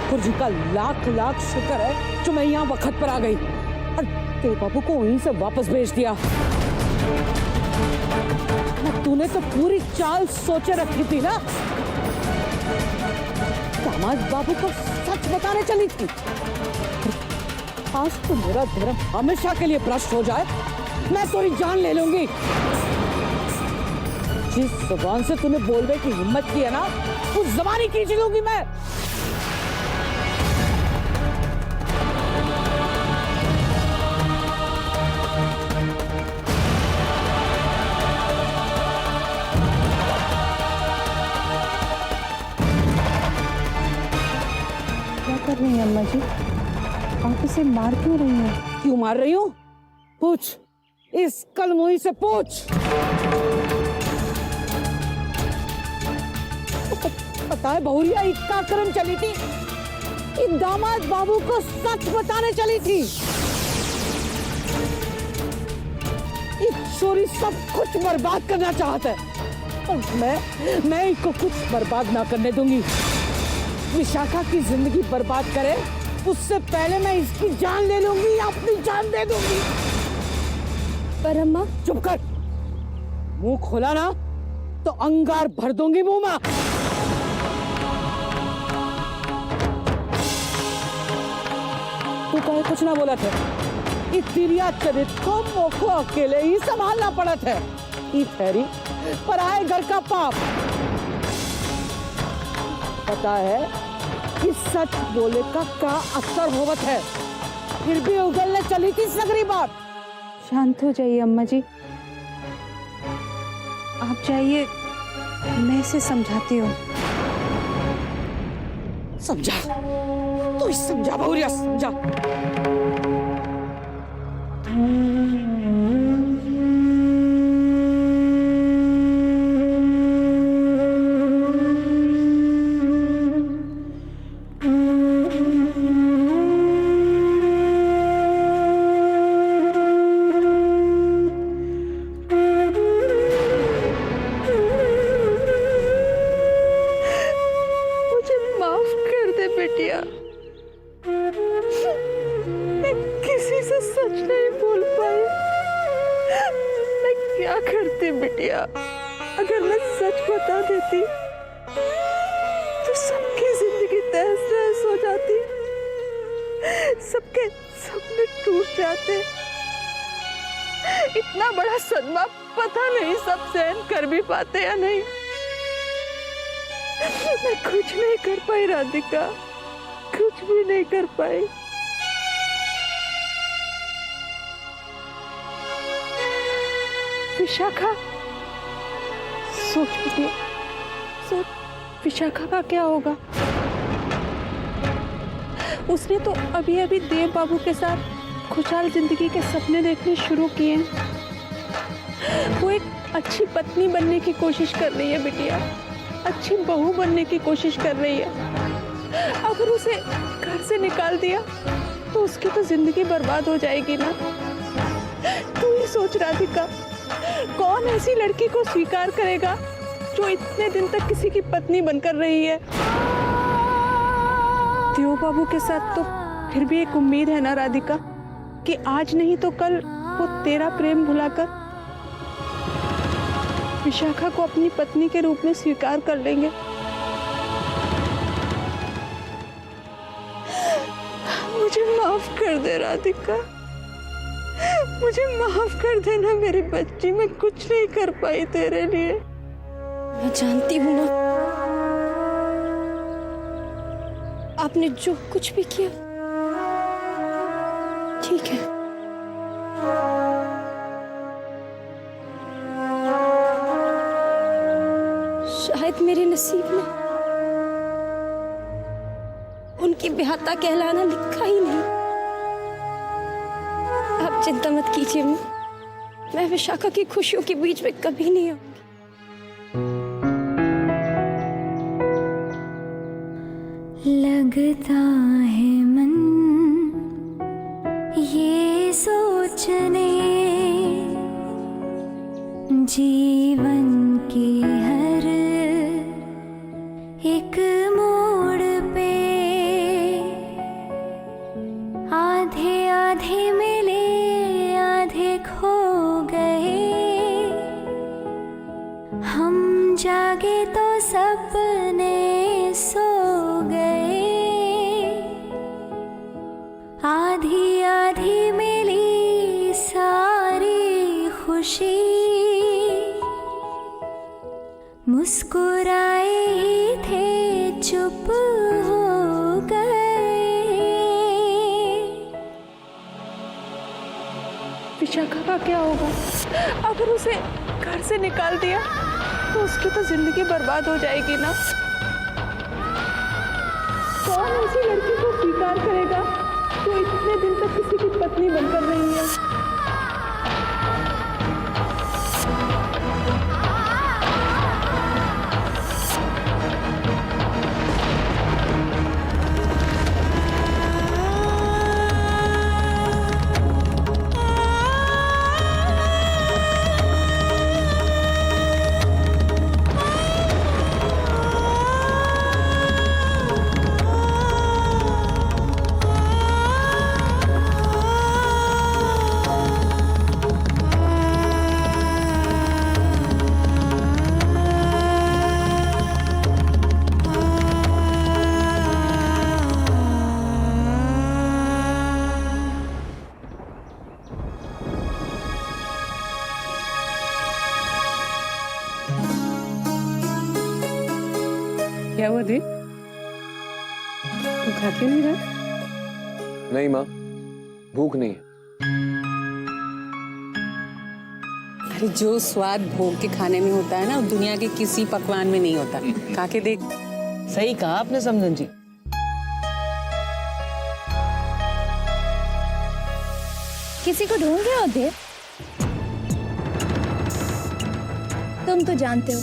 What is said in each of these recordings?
ठाकुर जी का लाख लाख शुक्र है जो मैं यहाँ वक्त पर आ गई और तेरे बाबू को वहीं से वापस भेज दिया। तूने तो पूरी चाल सोचे रखी थी ना। दामाद बाबू को सच बताने चली थी। आज तो मेरा धर्म हमेशा के लिए भ्रष्ट हो जाए, मैं तेरी जान ले लूंगी। जिस जुबान से तूने बोलने की हिम्मत की है ना, उस जुबान ही खींच लूंगी मैं। क्या कर रही हैं अम्मा जी? आप इसे मार क्यों रही हैं? क्यों मार रही हूँ? पूछ, इस कलमुही से पूछ। पता है बहुरिया इतना कर्म चली थी, इस दामाद बाबू को सच बताने चली थी। चोरी सब कुछ बर्बाद करना चाहता है और मैं इसको कुछ बर्बाद ना करने दूंगी। विशाखा की जिंदगी बर्बाद करे उससे पहले मैं इसकी जान ले लूंगी, अपनी जान दे दूंगी। पर अम्मा। चुप कर, मुंह खोला ना तो अंगार भर दूंगी मुंह में। तू कहे कुछ ना बोला था, तिरिया चरित्र को मोको अकेले ही संभालना पड़ा था। ठहरी पर आए घर का पाप। पता है कि सच बोले का क्या असर होवत है, फिर भी उगलने चली थी सगरी बात। शांत हो जाइए अम्मा जी, आप जाइए, मैं इसे समझाती हूँ। समझा, तू समझा बहुरिया, समझा। बिटिया, अगर मैं सच बता देती तो सबकी जिंदगी तहस नहस हो जाती, सबके सपने टूट जाते। इतना बड़ा सदमा पता नहीं सब सहन कर भी पाते या नहीं। मैं कुछ नहीं कर पाई राधिका, कुछ भी नहीं कर पाई। विशाखा, सोच बिटिया, सोच विशाखा का क्या होगा। उसने तो अभी अभी देव बाबू के साथ खुशहाल जिंदगी के सपने देखने शुरू किए। वो एक अच्छी पत्नी बनने की कोशिश कर रही है बिटिया, अच्छी बहू बनने की कोशिश कर रही है। अगर उसे घर से निकाल दिया तो उसकी तो जिंदगी बर्बाद हो जाएगी ना। तू ही सोच राधिका, कौन ऐसी लड़की को स्वीकार करेगा जो इतने दिन तक किसी की पत्नी बनकर रही है। देव बाबू के साथ तो फिर भी एक उम्मीद है ना राधिका, कि आज नहीं तो कल वो तेरा प्रेम भुलाकर विशाखा को अपनी पत्नी के रूप में स्वीकार कर लेंगे। मुझे माफ कर दे राधिका, मुझे माफ कर देना मेरी बच्ची, मैं कुछ नहीं कर पाई तेरे लिए। मैं जानती हूँ ना, आपने जो कुछ भी किया ठीक है। शायद मेरे नसीब में उनकी ब्याहता कहलाना लिखा ही नहीं। आप चिंता मत कीजिए, मैं विशाखा की खुशियों के बीच में कभी नहीं आऊंगी। लगता है मन ये सोचने, जीवन की हर एक मोड़ पे हो गए। विशाखा का क्या होगा? अगर उसे घर से निकाल दिया तो उसकी तो जिंदगी बर्बाद हो जाएगी ना। कौन ऐसी लड़की को स्वीकार करेगा जो इतने दिन तक किसी की पत्नी बनकर रही है? क्या हुआ देव? तू खा क्यों नहीं रहा? नहीं माँ, भूख नहीं है। अरे जो स्वाद भोग के खाने में होता है ना, वो दुनिया के किसी पकवान में नहीं होता। खा के देख। सही कहा आपने समधन जी। किसी को ढूंढ रहे हो देव? तुम तो जानते हो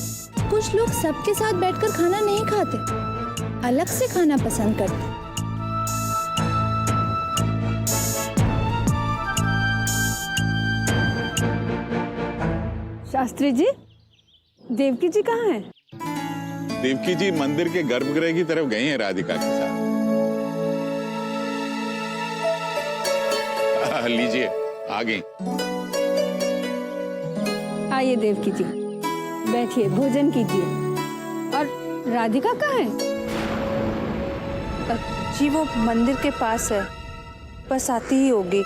कुछ लोग सबके साथ बैठकर खाना नहीं खाते, अलग से खाना पसंद करते। शास्त्री जी, देवकी जी कहाँ हैं? देवकी जी मंदिर के गर्भगृह की तरफ गई हैं राधिका के साथ। लीजिए, आ गई। आइए देवकी जी, बैठिए, भोजन कीजिए। और राधिका कहाँ है? जी वो मंदिर के पास है, बस आती ही होगी।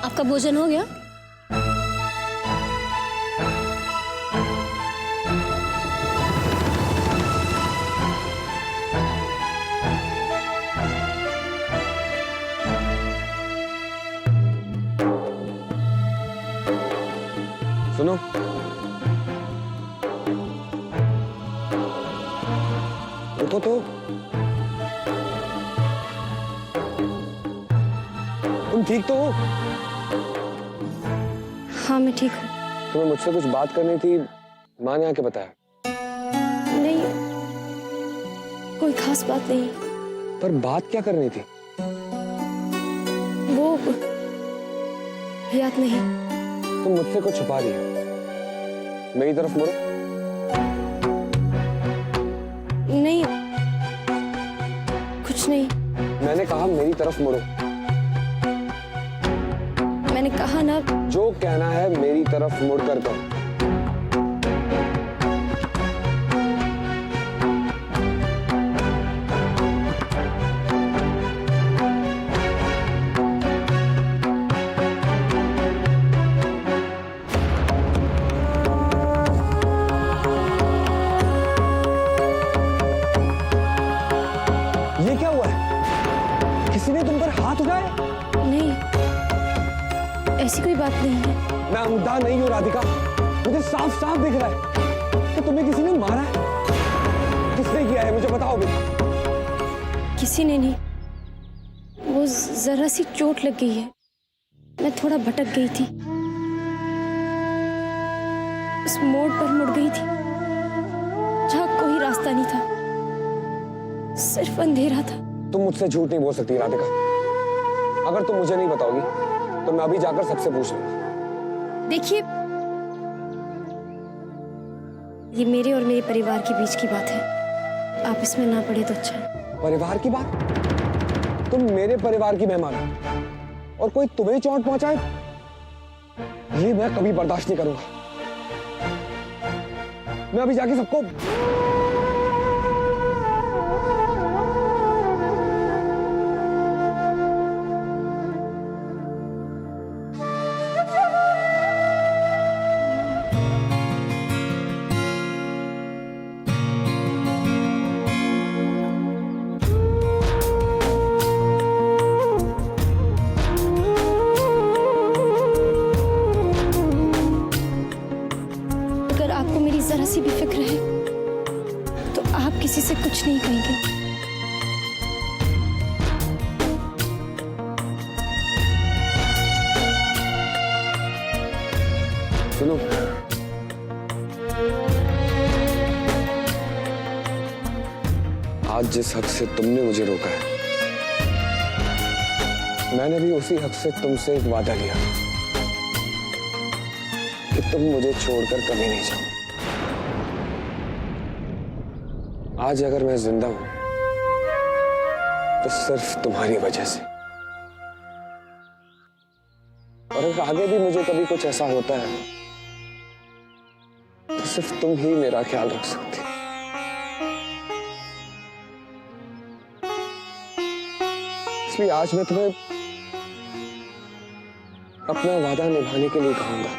आपका भोजन हो गया? सुनो, रुको तो। तुम ठीक तो हो? हाँ मैं ठीक हूँ। तुम्हें मुझसे कुछ बात करनी थी, माँ ने आके बताया। नहीं, कोई खास बात नहीं। पर बात क्या करनी थी? वो याद नहीं। तुम मुझसे कुछ छुपा रही हो। मेरी तरफ मुड़ो। नहीं, कुछ नहीं। मैंने कहा मेरी तरफ मुड़ो। मैंने कहा ना। जो कहना है मेरी तरफ मुड़कर कहो। ये क्या हुआ है? किसी ने तुम पर हाथ उठाया? नहीं, ऐसी कोई बात नहीं है। मैं अंधा नहीं हूँ राधिका, मुझे साफ साफ दिख रहा है कि तुम्हें किसी ने मारा है। किसने किया है मुझे बताओ भी। किसी ने नहीं, वो जरा सी चोट लग गई है। मैं थोड़ा भटक गई थी, उस मोड़ पर मुड़ गई थी जहाँ कोई रास्ता नहीं था, सिर्फ अंधेरा था। तुम मुझसे झूठ नहीं बोल सकती राधिका। अगर तुम मुझे नहीं बताओगी तो मैं अभी जाकर सबसे पूछ लूंगा। देखिए, ये मेरे और मेरे परिवार के बीच की बात है, आप इसमें ना पड़े तो अच्छा है। परिवार की बात? तुम मेरे परिवार की मेहमान हो और कोई तुम्हें चोट पहुंचाए, ये मैं कभी बर्दाश्त नहीं करूंगा। मैं अभी जाके सबको सुनो, आज जिस हक से तुमने मुझे रोका है, मैंने भी उसी हक से तुमसे एक वादा लिया कि तुम मुझे छोड़कर कभी नहीं जाओ। आज अगर मैं जिंदा हूं तो सिर्फ तुम्हारी वजह से, और अगर आगे भी मुझे कभी कुछ ऐसा होता है तो सिर्फ तुम ही मेरा ख्याल रख सकती। इसलिए आज मैं तुम्हें अपना वादा निभाने के लिए कहूंगा,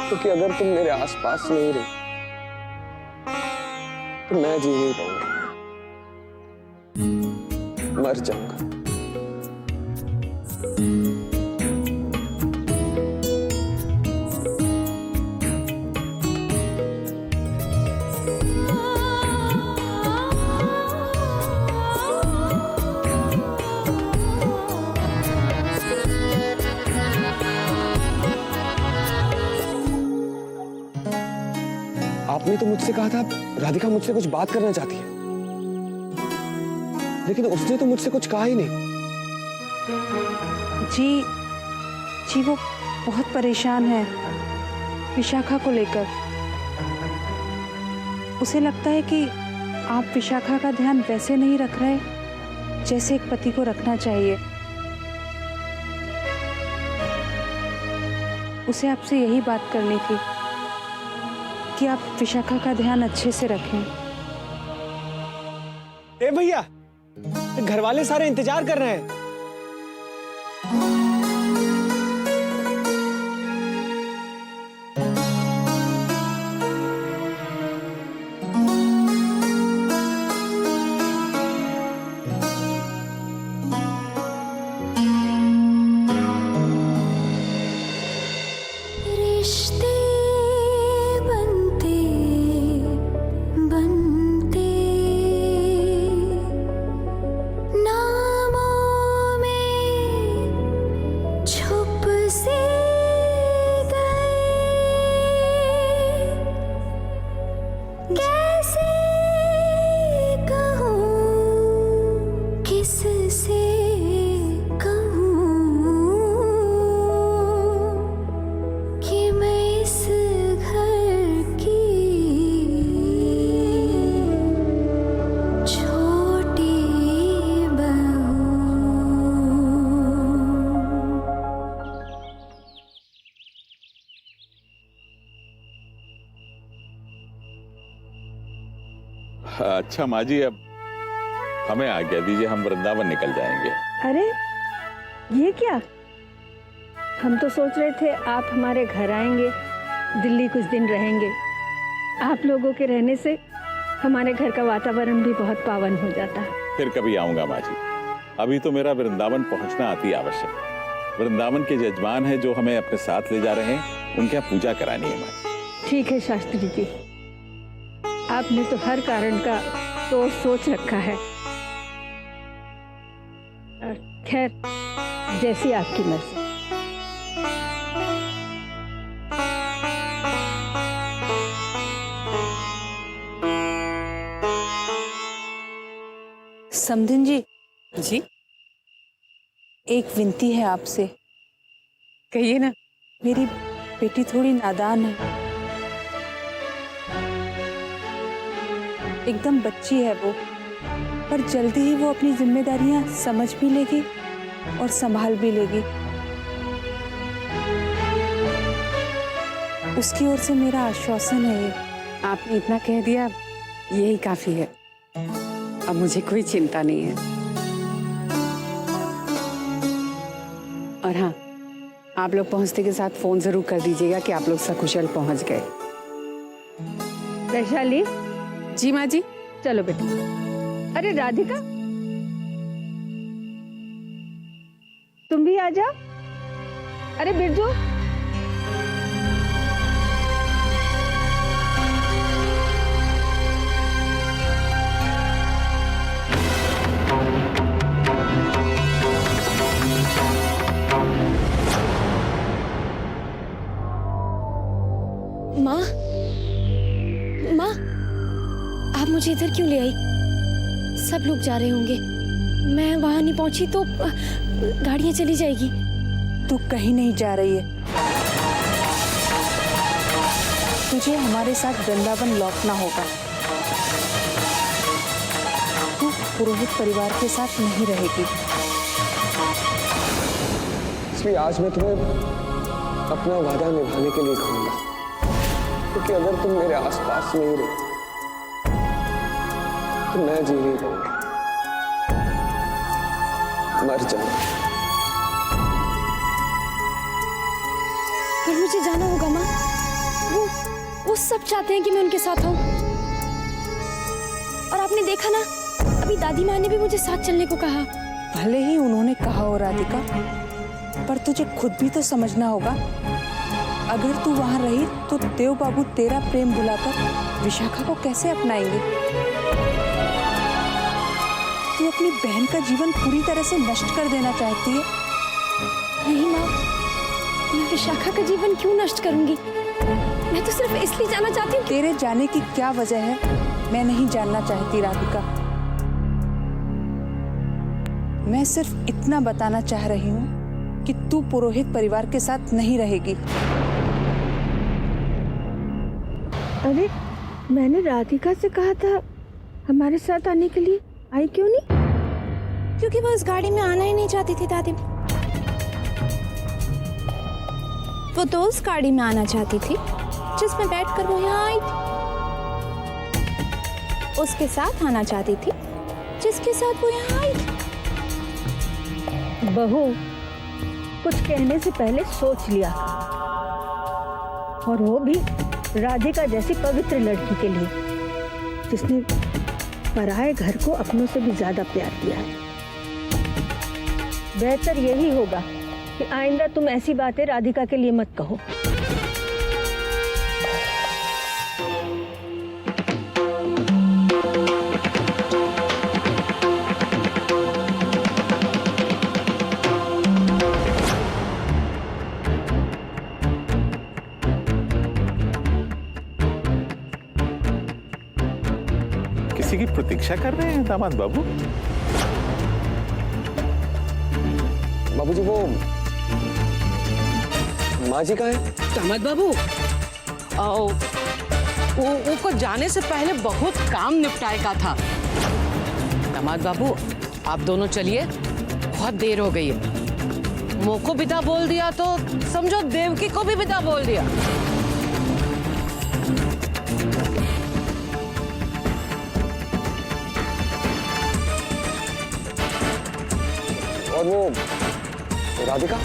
क्योंकि अगर तुम मेरे आसपास नहीं रही तो मैं जी नहीं पाऊंगा, मर जाऊंगा। आपने तो मुझसे कहा था राधिका मुझसे कुछ बात करना चाहती है, लेकिन उसने तो मुझसे कुछ कहा ही नहीं। जी वो बहुत परेशान है विशाखा को लेकर। उसे लगता है कि आप विशाखा का ध्यान वैसे नहीं रख रहे जैसे एक पति को रखना चाहिए। उसे आपसे यही बात करनी थी कि आप विशाखा का ध्यान अच्छे से रखें। ए भैया, घर वाले सारे इंतजार कर रहे हैं। रिश्ते बनते बनते नामों में छुप से गए, कैसे कहूँ किससे कि मैं इस घर की छोटी बहू। अच्छा माँ जी, अब हमें आज्ञा दीजिए, हम वृंदावन निकल जाएंगे। अरे ये क्या, हम तो सोच रहे थे आप हमारे घर आएंगे, दिल्ली कुछ दिन रहेंगे। आप लोगों के रहने से हमारे घर का वातावरण भी बहुत पावन हो जाता है। फिर कभी आऊंगा माँ जी, अभी तो मेरा वृंदावन पहुंचना अति आवश्यक। वृंदावन के जजमान हैं जो हमें अपने साथ ले जा रहे हैं, उनके यहाँ पूजा करानी है माँ जी। ठीक है शास्त्री जी, आपने तो हर कारण का सोच रखा है। खैर, जैसी आपकी मर्जी। समधिन जी, जी एक विनती है आपसे। कहिए ना। मेरी बेटी थोड़ी नादान है, एकदम बच्ची है वो, पर जल्दी ही वो अपनी जिम्मेदारियां समझ भी लेगी और संभाल भी लेगी। उसकी ओर से मेरा आश्वासन है ये। आपने इतना कह दिया, यही काफी है। अब मुझे कोई चिंता नहीं है। और हाँ, आप लोग पहुंचते के साथ फोन जरूर कर दीजिएगा कि आप लोग सकुशल पहुंच गए। वैशाली, जी माँ जी। चलो बेटा। अरे राधिका, तुम भी आ जाओ। अरे बिरजू, मुझे इधर क्यों ले आई? सब लोग जा रहे होंगे, मैं वहां नहीं पहुंची तो गाड़ियां चली जाएगी। तू कहीं नहीं जा रही है। तुझे हमारे साथ वृंदावन लौटना होगा। तू पुरोहित परिवार के साथ नहीं रहेगी। इसलिए आज मैं तुम्हें अपना वादा निभाने के लिए कहूंगा, क्योंकि अगर तुम मेरे आसपास नहीं रही तो मैं जी नहीं पाऊंगा, मर जाऊंगा। पर मुझे जाना होगा माँ, वो सब चाहते हैं कि मैं उनके साथ आऊं। और आपने देखा ना, अभी दादी माँ ने भी मुझे साथ चलने को कहा। भले ही उन्होंने कहा हो राधिका, पर तुझे खुद भी तो समझना होगा। अगर तू वहां रही तो देव बाबू तेरा प्रेम भुलाकर विशाखा को कैसे अपनाएंगे? तू अपनी बहन का जीवन पूरी तरह से नष्ट कर देना चाहती है। नहीं माँ, मैं विशाखा का जीवन क्यों नष्ट करूंगी? मैं तो सिर्फ इसलिए जाना चाहती हूँ। तेरे जाने की क्या वजह है मैं नहीं जानना चाहती राधिका। मैं सिर्फ इतना बताना चाह रही हूँ कि तू पुरोहित परिवार के साथ नहीं रहेगी। अरे मैंने राधिका से कहा था हमारे साथ आने के लिए, आई क्यों नहीं? क्योंकि वो इस गाड़ी में आना ही नहीं चाहती थी दादी। वो तो उस गाड़ी में आना चाहती थी जिसमें बैठकर वो यहाँ आई। उसके साथ आना चाहती थी जिसके साथ वो यहाँ आई। बहू, कुछ कहने से पहले सोच लिया, और वो भी राधिका जैसी पवित्र लड़की के लिए, जिसने पराये घर को अपनों से भी ज्यादा प्यार किया है। बेहतर यही होगा कि आइंदा तुम ऐसी बातें राधिका के लिए मत कहो। किसी की प्रतीक्षा कर रहे हैं दामाद बाबू? बाबूजी, वो माँ जी कहाँ है? दामाद बाबू, वो को जाने से पहले बहुत काम निपटाए का था। दामाद बाबू, आप दोनों चलिए, बहुत देर हो गई है। मो को विदा बोल दिया तो समझो देवकी को भी विदा बोल दिया। और वो राधिका?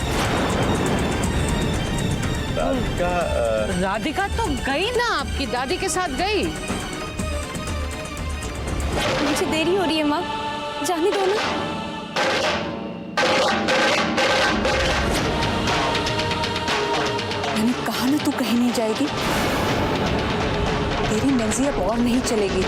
राधिका तो गई ना, आपकी दादी के साथ गई। मुझे देरी हो रही है माँ, जाने दो ना। मैंने कहा ना तू कहीं नहीं जाएगी। तेरी मर्जी अब और नहीं चलेगी।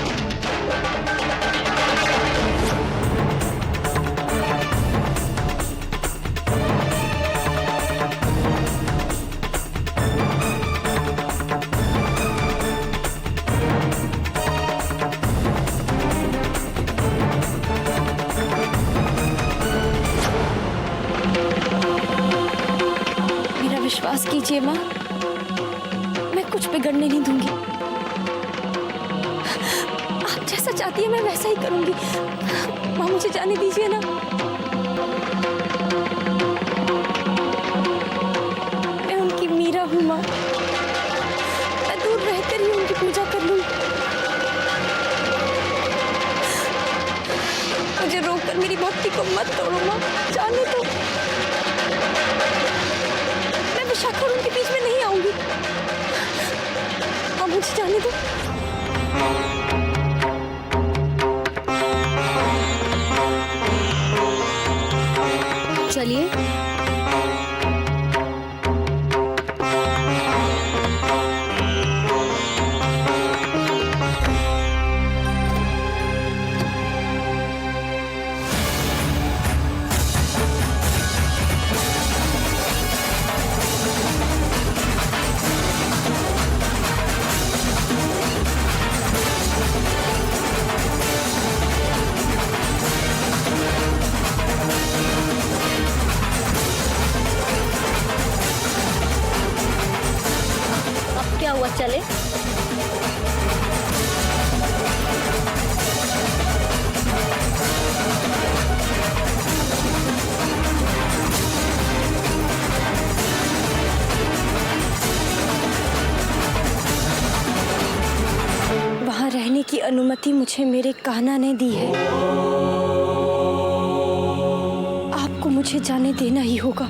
विश्वास कीजिए माँ, मैं कुछ बिगड़ने नहीं दूंगी। आप जैसा चाहती है मैं वैसा ही करूंगी। माँ मुझे जाने दीजिए ना। मैं उनकी मीरा हूँ माँ, मैं दूर रहकर ही उनकी पूजा कर लूंगी। मुझे रोककर मेरी भक्ति को मत तोड़ो माँ, जाने दो। विशाखा उनके बीच में नहीं आऊंगी। अब मुझे जाने दो। चलिए। चले? वहाँ रहने की अनुमति मुझे मेरे कान्हा ने दी है। आपको मुझे जाने देना ही होगा।